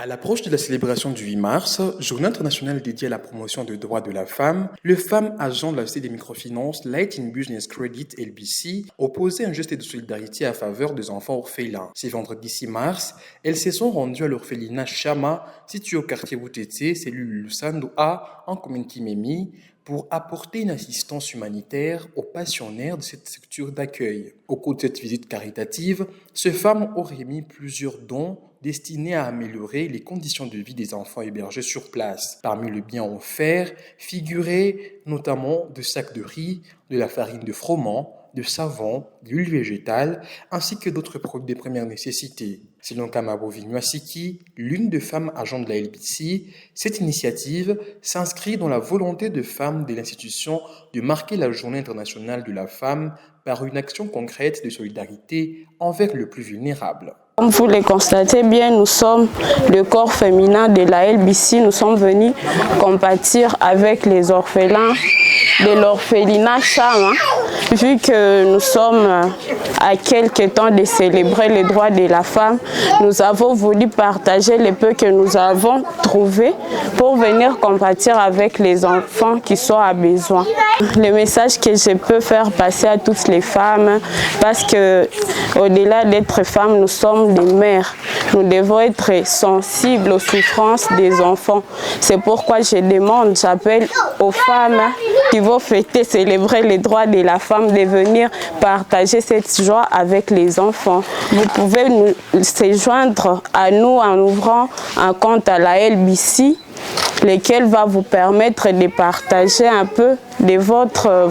À l'approche de la célébration du 8 mars, journée internationale dédiée à la promotion des droits de la femme, le femmes agent de la Société des microfinances Light in Business Credit LBC opposait un geste de solidarité à faveur des enfants orphelins. Ce vendredi 6 mars, elles se sont rendues à l'orphelinat Chama, situé au quartier Boutete, cellule Lusando A, en commune Kimemi, pour apporter une assistance humanitaire aux pensionnaires de cette structure d'accueil. Au cours de cette visite caritative, ces femmes auraient mis plusieurs dons destinés à améliorer les conditions de vie des enfants hébergés sur place. Parmi les biens offerts figuraient notamment des sacs de riz, de la farine de froment, de savon, de l'huile végétale, ainsi que d'autres produits de première nécessité. Selon Kamabo Vignoasiki, l'une des femmes agents de la LBC, cette initiative s'inscrit dans la volonté de femmes de l'institution de marquer la Journée internationale de la femme par une action concrète de solidarité envers les plus vulnérables. Comme vous le constatez bien, nous sommes le corps féminin de la LBC. Nous sommes venus compatir avec les orphelins de l'orphelinat Chama, vu que nous sommes à quelques temps de célébrer les droits de la femme. Nous avons voulu partager les peu que nous avons trouvé pour venir compatir avec les enfants qui sont à besoin. Le message que je peux faire passer à toutes les femmes, parce que au-delà d'être femmes, nous sommes des mères. Nous devons être sensibles aux souffrances des enfants. C'est pourquoi je demande, j'appelle aux femmes qui vont fêter, célébrer les droits de la femme, de venir partager cette joie avec les enfants. Vous pouvez se joindre à nous en ouvrant un compte à la LBC, lequel va vous permettre de partager un peu de votre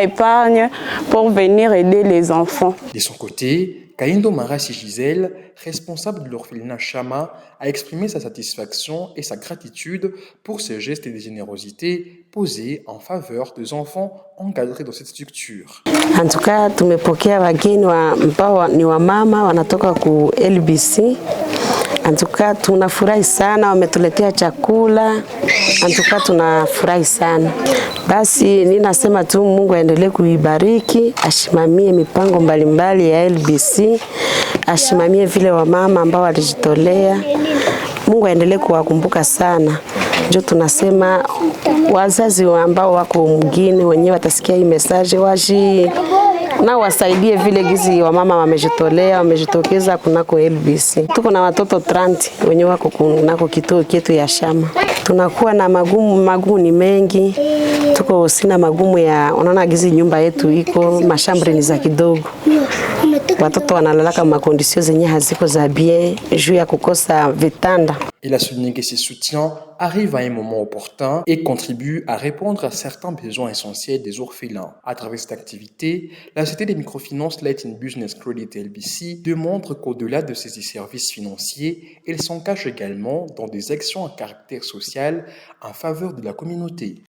épargne pour venir aider les enfants. De son côté, Kaindo Marassi Gisèle, responsable de l'orphelinat Chama, a exprimé sa satisfaction et sa gratitude pour ce geste de générosité posé en faveur des enfants encadrés dans cette structure. En tout cas, tumepokea wageni ambao ni wamama wanatoka ku LBC. En tout cas, tunafurahi sana, wametuletea chakula. En tout cas, tunafurahi sana. Basi ninasema tu Mungu aendelee kuibariki, ashimamie mipango mbalimbali ya LBC, ashimamie vile wamama ambao walijitolea. Mungu aendelee kuwakumbuka sana. Ndio tunasema wazazi ambao wako mgini wenyewe watasikia hii message na wasaidie vile gizi wamama wamejitokeza kunako LBC. Tuko na watoto 30 wenyewe wako kunako kituo chetu ya Chama. Tunakuwa na magumu ni mengi. Tuko sina magumu ya unaona gizi nyumba yetu iko mashambre ni za kidogo. Watoto wanalalaka makondisio zenye haziko za bien juu ya kukosa vitanda. Il a souligné que ces soutiens arrivent à un moment opportun et contribuent à répondre à certains besoins essentiels des orphelins. À travers cette activité, la Société des microfinances Light in Business Credit LBC démontre qu'au-delà de ces services financiers, elle s'engage également dans des actions à caractère social en faveur de la communauté.